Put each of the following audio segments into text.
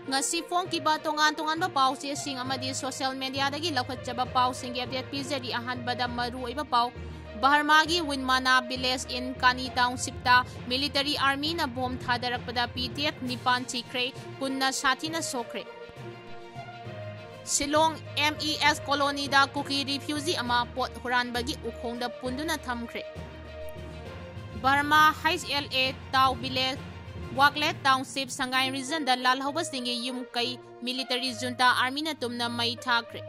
ngasi phone ki ba tongan ba pau che sing amadi social media dagi laukhatchaba pau sing update pizari ahan bada maru iba pau Barma gi Winmana village in Kani township ta military army na bomb thadarakpada PTF nipan chikre kunna sathina sokre Shillong MES colony da Kuki refugee ama pot huran bagi ukhong da punduna thamkre Barma HLA Tau village Waklet township Sangai region da lalhoba singi yum kai military junta army na tumna mai thakre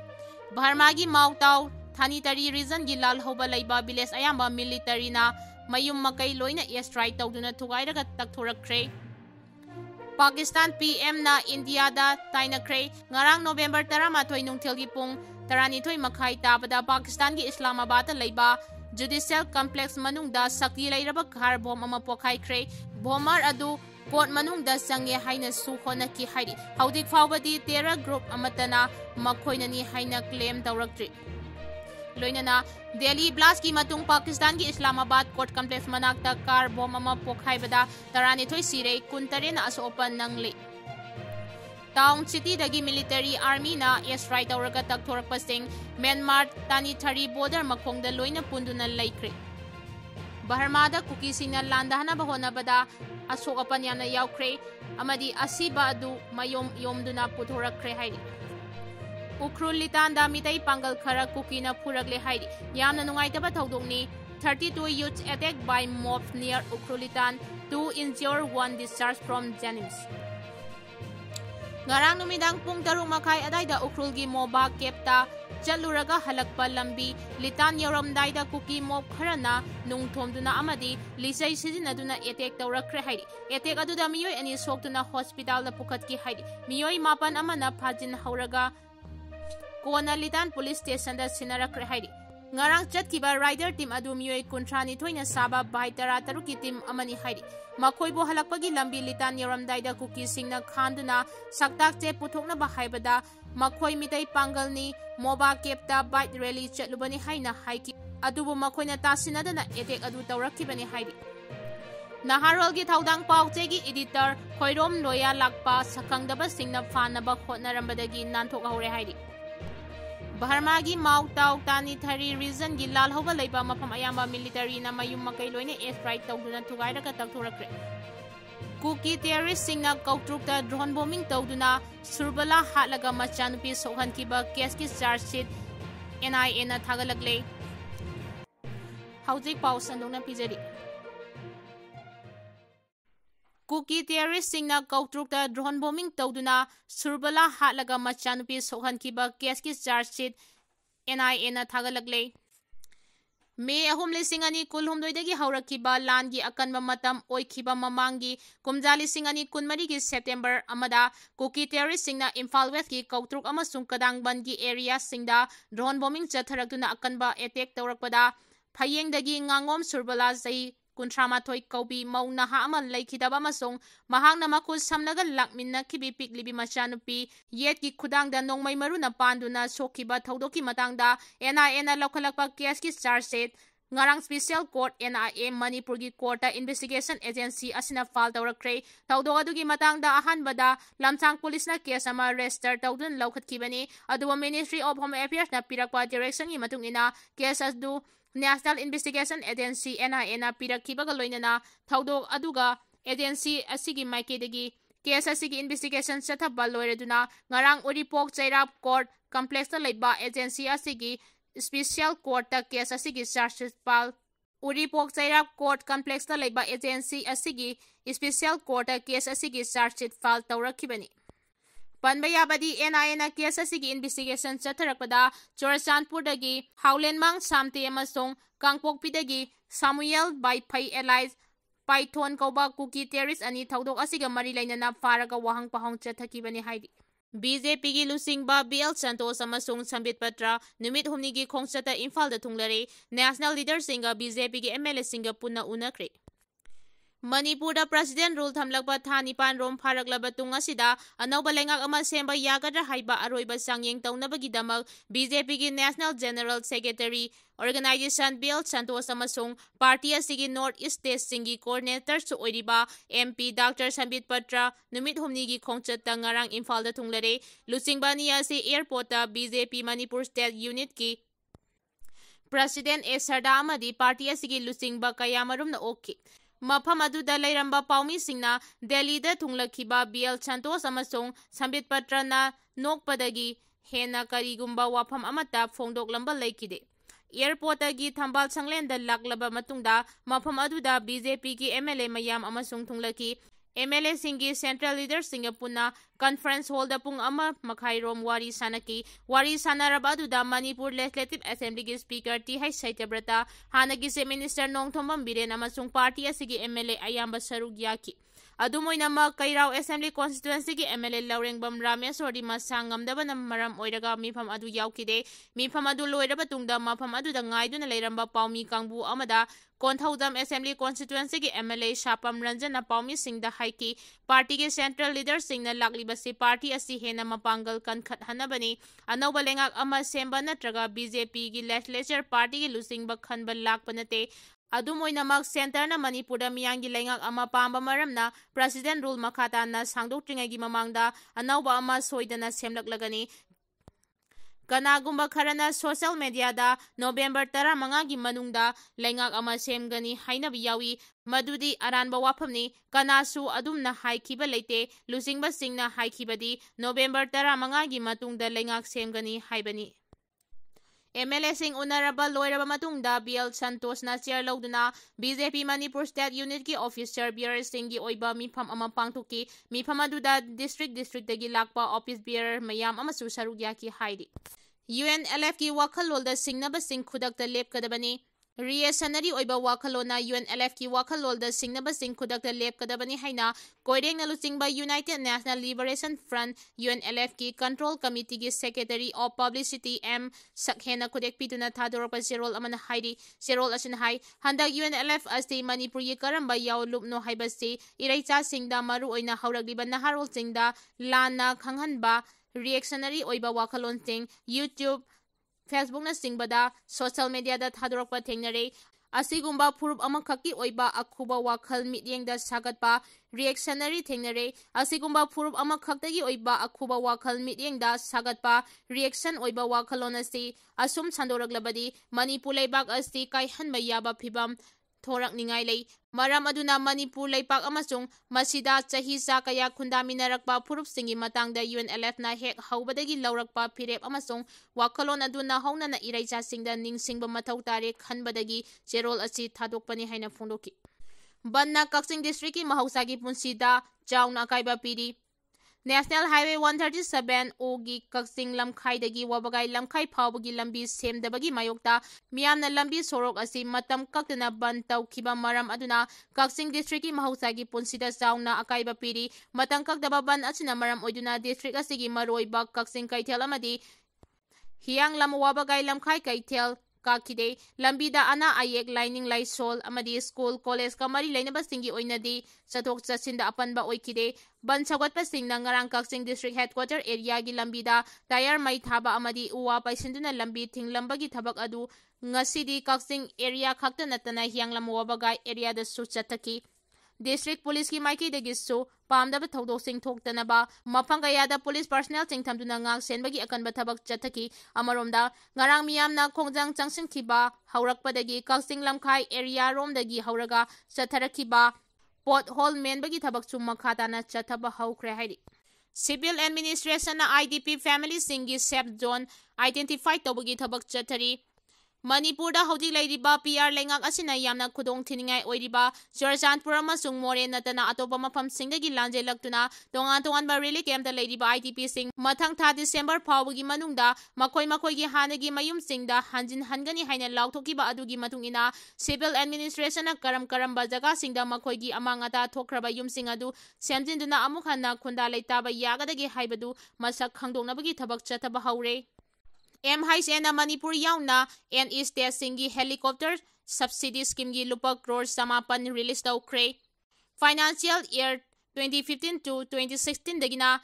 Barma gi Mau Tau Thanitari region gi lalhoba laiba village ayamba military na mayum makai loina airstrike tawduna thugairaga takthorakre Pakistan PM na India da tainakre ngarang November 13 nungthil gi pung 12 makhai tabada Pakistan gi Islamabad laiba judicial complex manungda sakti lairaba khar bom ama pokhaikre bomar adu court manungda sange haina su hona ki hairi haudik fawbadi terror group amatana makhoinani haina claim tawrakri Loinana Delhi blast ki matung Pakistan ki Islamabad court complex manakta car bomb ama pokhaibada taranithoi Sire kuntare na asopan nangle Town city dagi military army na airstrike tawraga takthorakpa sing Myanmar Tanithari border makhongda loina punduna laikre Barma da Kuki singna landahana bahona bada asokapan yamna yaukre amadi asiba adu mayom yomduna puthorakre hairi Ukrul litan da mitai pangal khara Kuki na Purakkhre hairi yamna nungaitaba thaudokni 32 youths attacked by mobs near Ukrul litan 2 injured 1 discharged from Jennings Ngarang numidang pung 3 makai adaida Ukrul gi moba kepta chaluraga halakpa lambi litan yoramdaida Kuki mob kharana nungthomduna amadi lisai sidinaduna attack tawrakre hairi attack aduda miyoi ani soktuna hospital da pukhatki hairi miyoi mapan amana phajin hauraga Kona litan police station da sinarakre hairi ngarang chatkiba rider team adu miyoi kuntrani thoina saba bai tara taruki team amani hairi makhoibo halakpagi lambi litan yoramdaida Kuki singna khanduna saktak che puthokna ba haibada makhoi mitai pangalni moba kepta bike rally chatlubani haina haiki adubu makhoina tasinadana attack adu tawrakkibani hairi Naharol gi thaudang pauche gi editor khoirom loya lakpa sakangdaba singna Fanaba Hotnarmle nanthok haure hairi Barma gi Mau Tau Tanithari region gi lalhoba laiba mafam ayamba military na mayum makai loina airstrike tawduna thugairaga takthorakre Kuki terrorist singna kautrukta drone bombing tawduna surbala hatlaga machanupi sohankiba case ki charge sheet NIA na thagalakle Haujik pause andongna pijari Kuki terrorist singna kautrukta drone bombing tawduna surbala hatlaga machanupi sohankiba case ki charge sheet NIA na thagalakle May ahumli singani kulhumdoidagi haurakiba langi akanba matam oikiba mamangi kumjali singani kunmari gi September amada Kuki terrorist singna Imphal West gi kautruk amasung kadangban gi area singda drone bombing chatharakuna akanba attack tawrakpada phayengdagi ngangom surbala zai kuntramathoi kaubi maunaha ama laikhidaba masong mahangna makul samnaga lakminna khibi piklibi machanupi yetki khudangda nongmei maruna panduna sokhiba thaudoki matangda NIA na lokhalakpa case ki charge sheet ngarang special court NIA Manipur gi court investigation agency asina file tawrakre thaudo adugi matangda ahanbada lamchang police na case ama register tawdun lokhatkibani adu Ministry of Home Affairs na pirakpa direction gi matungina case adu National Investigation Agency NIA na pirakhibaga loinana thaudok aduga agency asigi maikedagi case asigi investigation chathaba loireduna ngarang Uripok Chairap Court complex ta laiba agency asigi special court ta case asigi charges pal Uripok Chairap Court complex ta laiba agency asigi special court ta case asigi charges file tawrakhibani Panbayabadi NIA na case asigi investigation chatharakpada Chorachandpurdagi Haulenmang Samte amasong Kangpokpidagi Samuel Baipai Elias Python kauba Kuki terrorist ani thaudok asiga mari lainana faraga wahang pahong chathakibani haidi BJP gi lusingba BL Santos amasong Sambit Patra numit humni gi khongchata Imphal da thunglare national leader singa BJP gi MLA singa punna unakre Manipur President rule thamlakpa tha nipan rom pharaklaba tung asida anauba lengak ama semba yagadra haiba aroiba sangyeng taunabagidamag BJP gi National General Secretary Organization Bill Santos amasung party asigi North East State singi coordinator su oiriba MP Dr. Sambit Patra numit humni gi khongchat ngarang Imphal da thunglare lusingba ni asi airport ta BJP Manipur State Unit ki President Sarda amadi party asigi lusingba kayamarum na okay Mafam aduda lairamba paumi singna Delhi da thunglakhiba BL Santos amasung Sambit Patra na nokpadagi hena karigumba wafam amata phongdoklamba laikide Airport agi thambal sanglen da laklaba matungda mafam aduda BJP ki MLA mayam amasung thunglaki MLA singi Central Leaders singa puna Conference Hall da pung ama makhairom wari sanaki wari sanaraba aduda Manipur Legislative Assembly ki Speaker T. H. Saityabrata hanagi se Minister Nongthombam Biren amasung party asigi MLA ayamba sarug yaki Adumoinama Kairao Assembly Constituency ki MLA Laurengbam Ramesh Ordima Sangamdaba na maram oiraga mifam adu yaukide mifam adu loiraba tungda mafam adu da ngaiduna leiramba paumi kangbu amada Konthaudam Assembly Constituency ki MLA Shapam Ranjan na paumi singda haiki party ki Central Leaders sing na laklibasi party asi hena mapangal kankhat hanabani anauba lengak ama semba natraga BJP ki Legislature Party ki lusingba khanba lakpanate Adumoinamak Center na Manipur da miyangi lengak ama pamba maramna President rule makata na sangdoktringagi mamangda anauba ama soidana semlaklagani Kanagumba kharana social media da November 15 gi manungda lengak ama semgani hainabi yawi madudi aranba wafamni kanasu adumna haikhiba leite lusingba singna haikhibadi November 15 gi matungda lengak semgani haibani MLA sing unaraba loiraba matungda BL Santos na chair lauduna BJP Manipur State Unit ki officer bearer singi oiba mifam ama pangtuki mifam aduda district dagi lakpa office bearer mayam ama su sarugya ki haidi UNLF ki wakhalolda singnaba sing khudakta lepkadabani Reactionary oiba wakhalona UNLF ki wakhalolda singnaba sing khudakta lepkadabani haina koireng na lusingba United National Liberation Front UNLF ki Control Committee ki Secretary of Publicity M Sakhena khudek pituna thadorpa serol amana hairi serol asin hai handak UNLF asti Manipur yi karamba yaw lupno haibasi iraicha singda maru oina hauragliba naharol singda lana khanghanba reactionary oiba wakhalon sing YouTube Facebook na singbada social media da thadorokpa thengnare asigumba phurup amakhaki oiba akhuba wakhal mityengda sagatpa reactionary thengnare asigumba phurup amakhaktagi oiba akhuba wakhal mityengda sagatpa reaction oiba wakhalon asi asum sandoraglabadi Manipur leibak asi kaihanba yaba phibam thorak ningai lei maram aduna Manipur leipak amasung masida chahi sa kaya khundaminarakpa phurup singi matangda UNLF na hek haubadagi laurakpa phirep amasung wakhalon aduna hauna na iraicha singda ningsingba mathau tare khanbadagi cherol asi thadokpani haina phondoki banna Kaksing district ki mahausagi punsida chauna kaiba piri National Highway 137 ogi Kaksing lamkhai dagi wabagai lamkhai phawbagi lambi semdabagi mayokta miyamna lambi sorok asi matam kaktana ban tawkhiba maram aduna Kaksing district ki mahausagi punsida chauna akaiba piri matang kakdaba ban achina maram oiduna district asigi maroiba Kaksing kaithel amadi hiang lam wabagai lamkhai kaithel kakide lambida ana ayek lining laisol amadi school college kamari lainaba singi oinadi chathok chasinda apanba oikide ban chawatpa singna ngarang Kaksing district headquarter area gi lambida tire mai thaba amadi uwa paisinduna lambi thinglambagi thabak adu ngasidi Kaksing area khakta natana hianglam wabagai area da su chathaki District Police ki maiki dagi su pamdaba thodok sing thoktanaba mafang kayada police personnel sing thamduna ngak senbagi akanba thabak chathaki amaromda ngarang miyamna khongjang changsinkhiba haurakpadagi Kaksing lamkhai area romdagi hauraga chatharakhiba pothole menbagi thabak chu makhatana chathaba haukhre hairi Civil Administration na IDP family singi safe zone identify tobagi thabak chathari Manipur da hojik lairiba PR lengak asina yamna khudong thiningai oiriba Churachandpur amasung More natana atopa mafam singdagi lanjelaktuna tongan ba relief camp da lairiba IDP sing mathang tha December phawgi manungda makoi gi hanagi mayum singda hanjin hangani haina lauthokiba adugi matungina Civil Administration na karamba jaga singda makoi gi amangata thokraba yum sing adu semjinduna amukhanna khunda leitaba yagadagi haibadu masak khangdongnabagi thabak chathaba haure MHN Manipur yauna and East Singi helicopter subsidy scheme gi lupa crore samapan release tawkhre Financial Year 2015 to 2016 dagina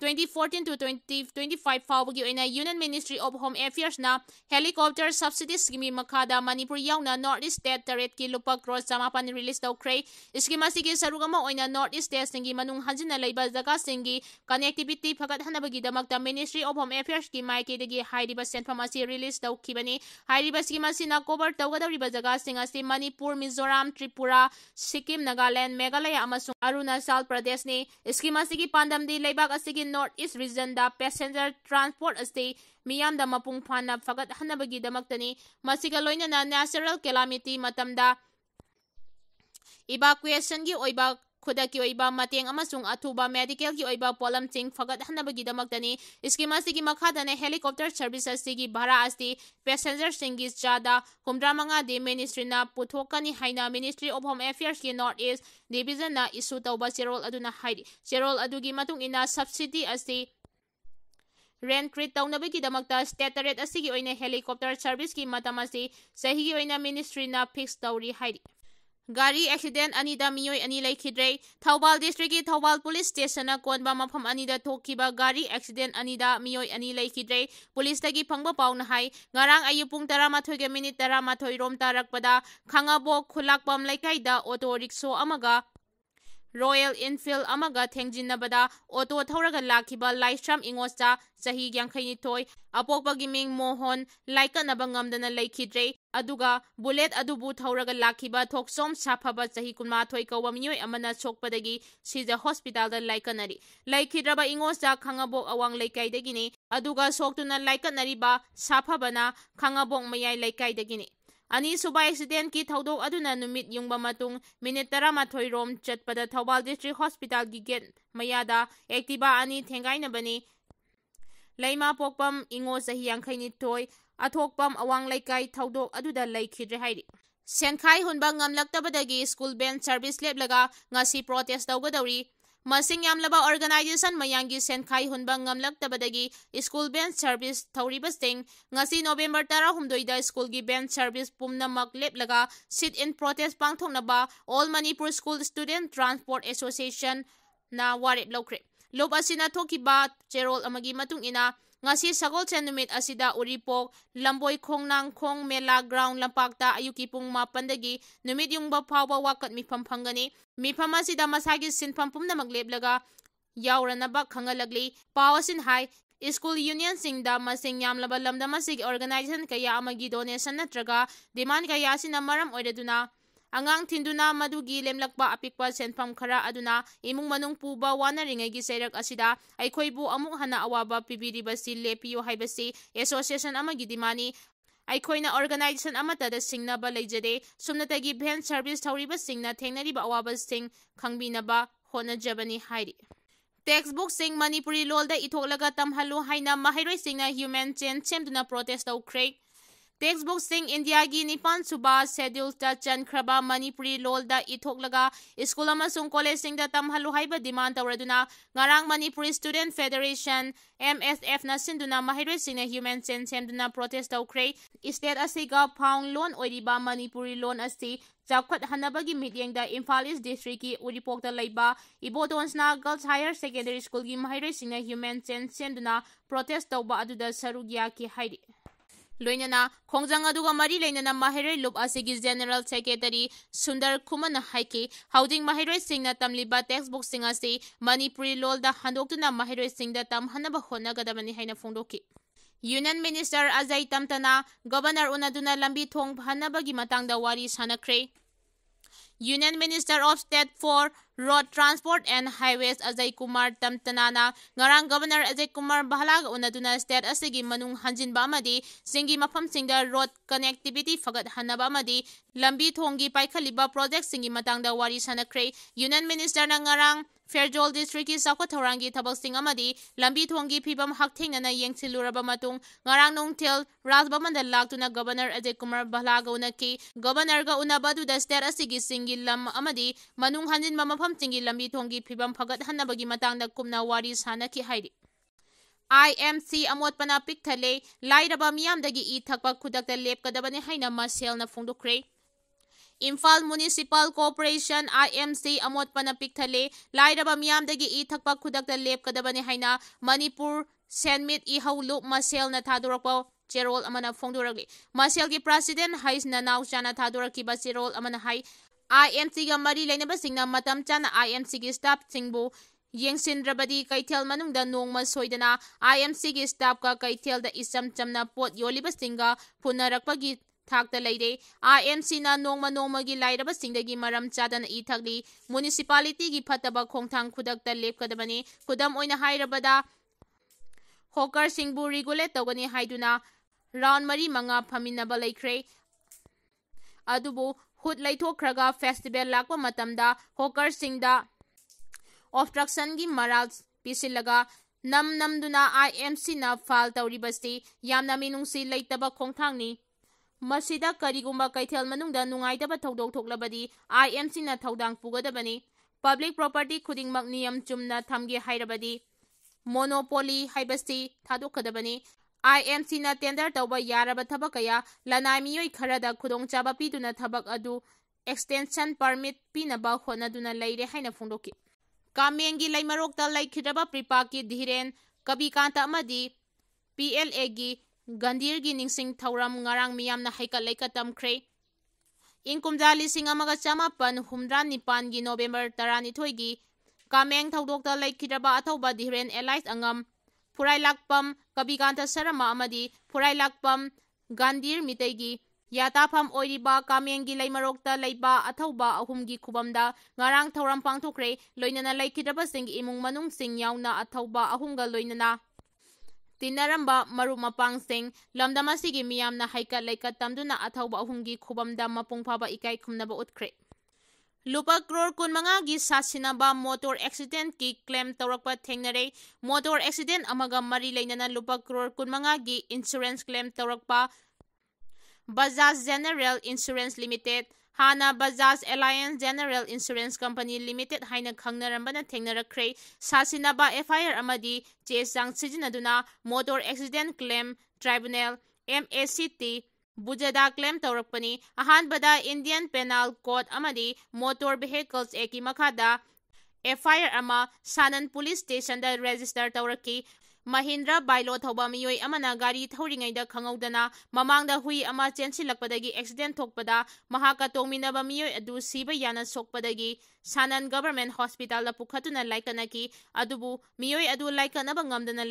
2014 to 2025 fawbagi oina Union Ministry of Home Affairs na helicopter subsidy scheme makada Manipur yauna North East State Target ki lupa crore chamapan release tawkhre. Scheme asigi sarugama oina North East State singi manung hanjina leiba jaga singi connectivity phagat hanabagi damakta Ministry of Home Affairs ki maike dagi hairiba senfam asi release tawkhibani. Hairiba scheme asina cover tawgadariba jaga sing asi Manipur, Mizoram, Tripura, Sikkim, Nagaland, Meghalaya amasung Arunachal Pradesh ni. Scheme asigi pandamdi leibak asigi North East region da passenger transport asti miyam da mapung phana fagat hanabagi damaktani masiga loinana natural calamity matamda evacuation gi oiba khudaki oiba mateng amasung athuba medical gi oiba polam ching fagat hanabagi damaktani scheme asigi makhada ne helicopter service asigi bhara asti passenger singi chada humdramanga de ministry na puthokani haina Ministry of Home Affairs ki North East division na issue tawba cherol aduna haidi cherol adugi matung ina subsidy asti rent credit tawnabagi damakta state rate asigi oina helicopter service ki matamasi sahi gi oina ministry na fix tawri haidi. Gari accident anida miyoi ani laikhidre. Thoubal district ki Thoubal police station na konba mafam anida thokiba gari accident anida miyoi ani laikhidre. Police tagi phangba paw na hai ngarang ayupung 13 ge minute 13 rom tarakpada khangabo khulakpam laikai da auto rickshaw amaga Royal Imphal amaga thengjinabada auto thauraga lakhiba Laisram Ingocha sahi yangkhaini toy apokpagi ming Mohon laikanaba ngamdana laikhidre aduga bullet adubu thauraga lakhiba thoksom saphaba sahi kunma thoi kawam miyoi amana chokpadagi sija hospital da laikanari laikhidraba Ingocha khangabok awang laikai dagini aduga soktuna laikanari ba saphaba khangabok mayai laikai dagini. Ani suba accident ki thaudok aduna numit yungba matung minute 13 rom chatpada Thoubal District Hospital gi gate mayada activa ani thengaina bani laima pokpam ingo sahi yangkhaini toy athokpam awang laikai thaudok aduda laikhidre hairi. Senkhai hunba ngamlaktabadagi school band service leblaga ngasi protest tawgadawri. Masing yamlaba organization mayangi senkhai hunba ngamlaktabadagi school band service thawribasting ngasi November 13 da school gi band service pumnamak leplaga sit in protest pangthoknaba All Manipur School Student Transport Association na warep lokre. Lob asina thokiba cherol amagi matung ina ngasi sagol numit asida uripok lamboy khongnang khong mela ground lampakta ayuki pung mapandagi numit yung bapawa wakat mifam phangani mifam asida masagi sinpam pumna magleblaga yawranaba khangalagli pawasin hai school union singda masing yamlaba lamda masig organization kaya amagi donation natraga demand kaya sina maram oireduna angang tinduna madugi lemlakba apikpa senfam khara aduna imung manung puba wanaringagi serak asida aikhoibu amuk hana awaba pibiriba si lepiyo haibasi association amagi dimani aikhoina organization amata da singnaba leijade sumnatagi van service thawriba singna thengnariba awaba sing khangbinaba honajabani hairi. Textbook sing Manipuri lolda itholaga tamhalu haina mahairoi singna human chain chemduna protest tawkhre. Textbook sing India gi Nipan Suba schedule ta chankraba Manipuri lolda ithoklaga school amasung college sing da tamhalu haiba demand tawraduna ngarang Manipuri Student Federation MSF na sinduna mahiroi singna human chain semduna protest tawkhre. State asiga pound loan oiriba Manipuri loan asi chapkhat hanabagi mityeng da Imphal East District ki uripok da laiba Ibodonsna Girls Higher Secondary School gi mahiroi singna human chain semduna protest tawba aduda sarugya ki hairi. Loinana khongjang aduga mari leinana mahiroi lob asigi General Secretary Sundar Kumana haiki housing mahiroi singna tamliba textbook singa si Manipuri lolda handoktuna mahiroi singda tamhanaba honagadabani haina phongdoki. Union Minister Ajay Tamtana Governor unaduna lambi thong hanabagi matangda wari sanakre. Union Minister of State for Road Transport and Highways Ajay Kumar Tamtanana ngarang Governor Ajay Kumar Bahalaga unaduna state asigi manung hanjinba amadi singi mafam singda road connectivity fagat hanaba amadi lambi thonggi paikhaliba project singi matangda wari sanakre. Union Minister na ngarang Fairjol District ki Sakwa Thorangi thabak sing amadi lambi thonggi phibam hakthengnana yengsiluraba matung ngarang nongthel Rajbamanda laktuna Governor Ajay Kumar Bahalaga unaki Governor ga unabadu da state asigi singi lam amadi manung hanjinba mafam singi lambi thonggi phibam phagat hanabagi matangda kumna wari sanaki hairi. IMC amotpana pikthale lairaba miyamdagi i thakpa khudakta lepkadabani haina masel na phongdokre. Imphal Municipal Corporation IMC amotpana pikthale lairaba miyamdagi I thakpa khudakta lepkadabani haina Manipur Senmit I haulu masel na thadorakpa cherol amana phongdoragli masel gi president hais na nauchana thadoraki cherol amana hai IMC ga mari lainaba singna matam chana IMC gi staff singbu yengsindrabadi kaithel manungda nongma soidana IMC gi staff ka kaithel da isam chamna pot yoliba singa punarakpagi thakta leire IMC na nongma gi lairaba singdagi maram chadana I thakli municipality gi phataba khongthang khudakta lepkadabani khudam oina hairabada hawker singbu regulate tawgani haiduna round mari manga phaminaba laikhre adubu hut laithokraga festival lakpa matamda hawker singda obstruction gi maral pisilaga namduna IMC na file tawribasti yamna minungsi leitaba khongthangni masida karigumba kaithel manungda nungaitaba thodok thoklabadi IMC na thodang pugadabani public property khudingmak niyam chumna thamge hairabadi monopoly haibasti thadokadabani IMC na tender tawba yaraba thabakaya lanai miyoi kharada khudongchaba piduna thabak adu extension permit pinaba honaduna leire haina phongdoki Kamengi laimarokta laikhidaba pripaki dhiren kabikanta amadi PLA gi Gandir gi ningsing thauram ngarang miyamna haikat laikatamkhre Inkumja lising amaga chamapan humdran nipan gi November 12 gi Kameng thaudokta laikhidaba athauba dhiren Elite angam Phurailakpam kabikanta sarama amadi Phurailakpam Gandir mitegi Yatafam oiriba Kamengi laimarokta laiba athauba ahumgi khubamda ngarang thauram pangthokre loinana laikhidaba sing imung manung sing yauna athauba ahumga loinana tinaramba maru mapang sing lamdamasigi miyamna haikat laikat tamduna athauba ahumgi khubamda mapungphaba ikai khumnaba utkhre Lupa crore kun manga gi sasinaba motor accident ki claim tawrakpa thengnare motor accident amaga mari lainana lupa crore kun manga gi insurance claim tawrakpa Bajaj General Insurance Limited Hana Bajaj Alliance General Insurance Company Limited haina khangnarambana thengnarakre sasinaba FIR amadi chesang sijinaduna motor accident claim tribunal MACT Bujada claim tawrakpani ahanbada Indian Penal Code amadi Motor Vehicles Act makada FIR ama Sanan Police Station da register tawraki Mahindra Bailo thauba miyoi amana gari thauringaida khangaudana mamangda hui ama chensilakpadagi accident thokpada mahaka tongminaba miyoi adu siba yana sokpadagi Sanan Government Hospital da pukhatuna laikanaki adubu miyoi adu laikanaba ngamdana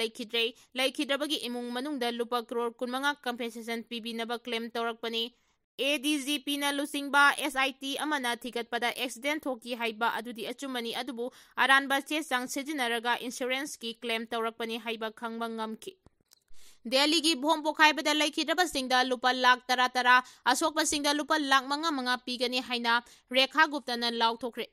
laikhidrabagi imung manungda lupa crore kunmanga compensation pibinaba claim tawrakpani ADGP na lusingba SIT amana thigatpada accident thoki haiba adudi achumani adubu aranba chesang sijinaraga insurance ki claim tawrakpani haiba khangba ngamki Delhi gi bhompo khaibada laikhidraba singda lupa lakh tara asokpa singda lupa lakh manga pigani haina Rekha Gupta na lauthokre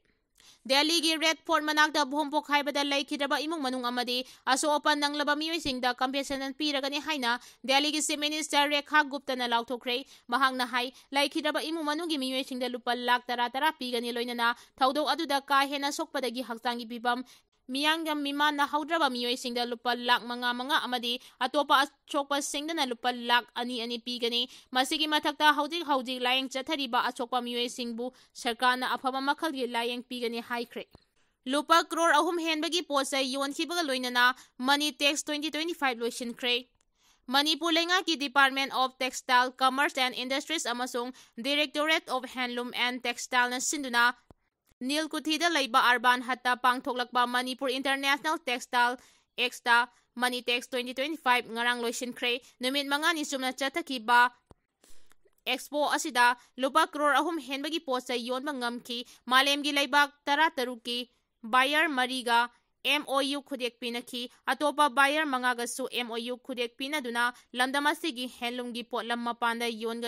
Delhi gi Red Fort manakta bhompo khaibada laikhidraba imung manung amadi asopan nanglaba miyoi singda compensation piragani haina Delhi gi Chief Minister Rekha Gupta na lauthokre mahangna hai laikhidraba imung manungi miyoi singda lupa lakh tara pigani loinana thaudok aduda ka hena sokpadagi haksangi bibam Miyangam mima na haudraba miyoi singda lupa lakh manga amadi atopa achokpa singdana lupa lakh ani pigani masigi mathakta haudik layeng chathariba achokpa miyoi singbu sarkarna afaba makhalgi layeng pigani haikhre lupa crore ahum henbagi posai yonkhibaga loinana money tax 2025 loisinkhre Manipur lenga ki Department of Textile Commerce and Industries amasung Directorate of Handloom and Textile na sinduna Nilkuthida Laiba Arban Hatta Pangthoklakba Manipur International Textile Exta Money Tax 2025 ngarang loisinkhre numit manga ni sumna chathakiba Expo asida lupa crore ahum henbagi posai yonba ngamki malemgi laibak taruki buyer mariga MOU khudek pinaki atopa buyer mangagasu MOU khudek pinaduna lamdamasigi handloom gi potlam mapanda yonga